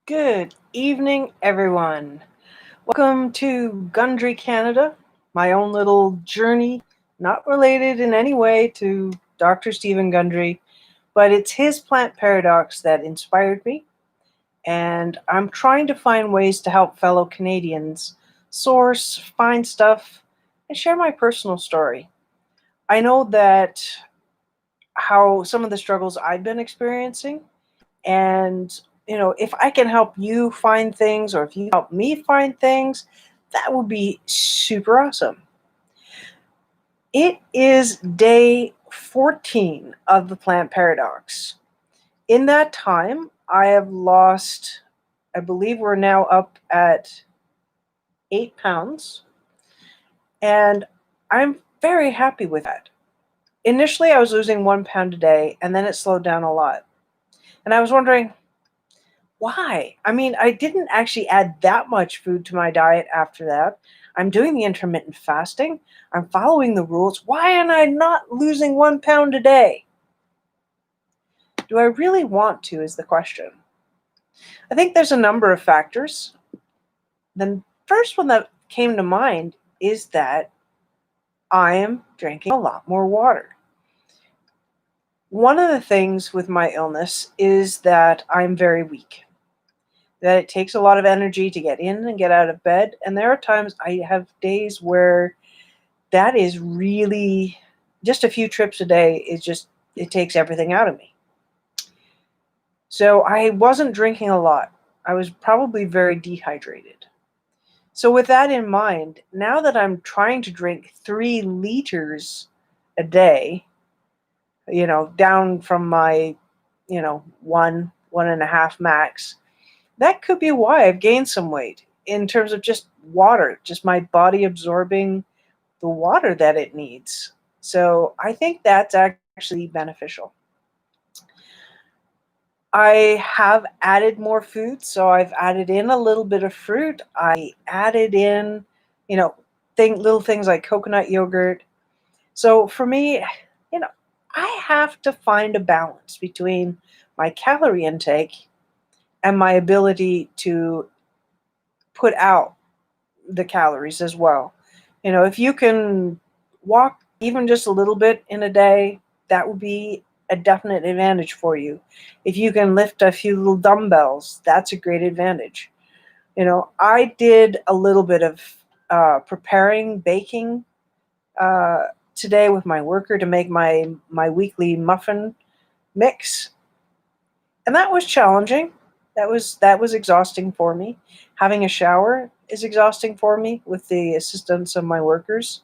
Good evening, everyone. Welcome to Gundry Canada, my own little journey, not related in any way to Dr. Steven Gundry, but it's his plant paradox that inspired me, and I'm trying to find ways to help fellow Canadians source, find stuff, and share my personal story. I know that how some of the struggles I've been experiencing. And, if I can help you find things or if you help me find things, that would be super awesome. It is day 14 of the plant paradox. In that time, I have lost, I believe we're now up at 8 pounds, and I'm very happy with that. Initially, I was losing 1 pound a day, and then it slowed down a lot. And I was wondering, why? I mean, I didn't actually add that much food to my diet after that. I'm doing the intermittent fasting. I'm following the rules. Why am I not losing 1 pound a day? Do I really want to, is the question. I think there's a number of factors. The first one that came to mind is that I am drinking a lot more water. One of the things with my illness is that I'm very weak. That it takes a lot of energy to get in and get out of bed. And there are times I have days where that is really just a few trips a day it takes everything out of me. So I wasn't drinking a lot. I was probably very dehydrated. So with that in mind, now that I'm trying to drink 3 liters a day, down from my, 1.5 max, that could be why I've gained some weight in terms of just water, just my body absorbing the water that it needs. So I think that's actually beneficial. I have added more food, so I've added in a little bit of fruit. I added in, little things like coconut yogurt. So for me, you know, I have to find a balance between my calorie intake and my ability to put out the calories as well. If you can walk even just a little bit in a day, that would be a definite advantage for you. If you can lift a few little dumbbells, that's a great advantage. I did a little bit of preparing baking today with my worker to make my weekly muffin mix, and that was challenging. That was exhausting for me. Having a shower is exhausting for me with the assistance of my workers.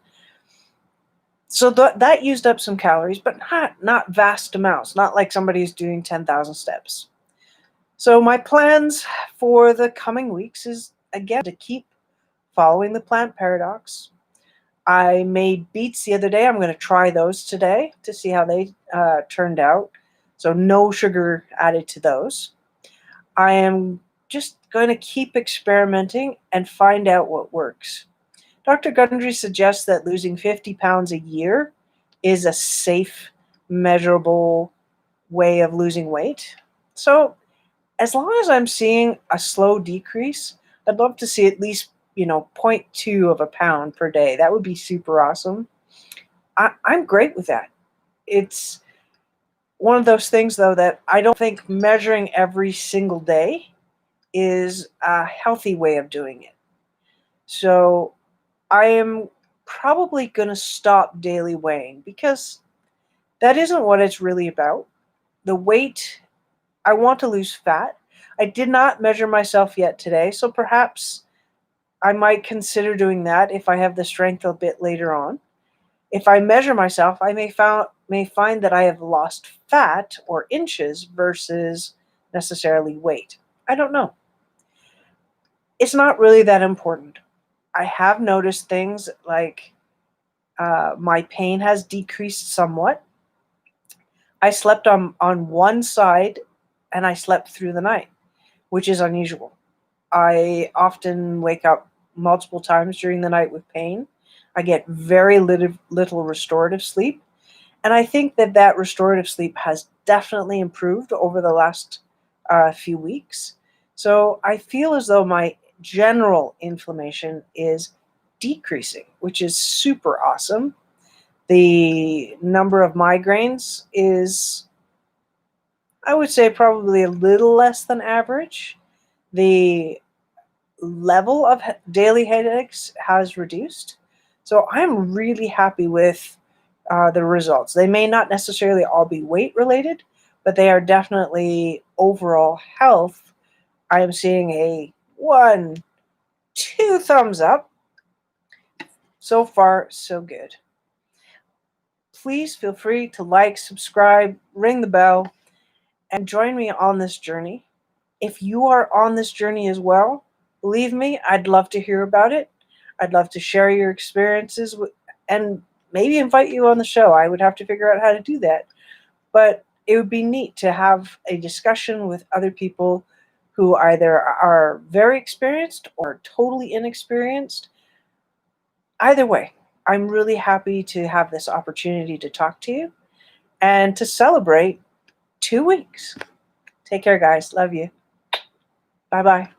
So that used up some calories, but not vast amounts. Not like somebody's doing 10,000 steps. So my plans for the coming weeks is again to keep following the plant paradox. I made beets the other day. I'm going to try those today to see how they turned out. So no sugar added to those. I am just going to keep experimenting and find out what works. Dr. Gundry suggests that losing 50 pounds a year is a safe, measurable way of losing weight. So, as long as I'm seeing a slow decrease, I'd love to see at least, zero point 0.2 of a pound per day. That would be super awesome. I'm great with that. It's one of those things, though, that I don't think measuring every single day is a healthy way of doing it. So I am probably going to stop daily weighing because that isn't what it's really about. The weight, I want to lose fat. I did not measure myself yet today, so perhaps I might consider doing that if I have the strength a bit later on. If I measure myself, I may find that I have lost fat or inches versus necessarily weight. I don't know. It's not really that important. I have noticed things like my pain has decreased somewhat. I slept on one side and I slept through the night, which is unusual. I often wake up multiple times during the night with pain. I get very little restorative sleep. And I think that restorative sleep has definitely improved over the last few weeks. So I feel as though my general inflammation is decreasing, which is super awesome. The number of migraines is, I would say, probably a little less than average. The level of daily headaches has reduced. So I'm really happy with the results. They may not necessarily all be weight related, but they are definitely overall health. I am seeing a 1, 2 thumbs up. So far, so good. Please feel free to like, subscribe, ring the bell, and join me on this journey. If you are on this journey as well, believe me, I'd love to hear about it. I'd love to share your experiences and maybe invite you on the show. I would have to figure out how to do that. But it would be neat to have a discussion with other people who either are very experienced or totally inexperienced. Either way, I'm really happy to have this opportunity to talk to you and to celebrate 2 weeks. Take care, guys. Love you. Bye-bye.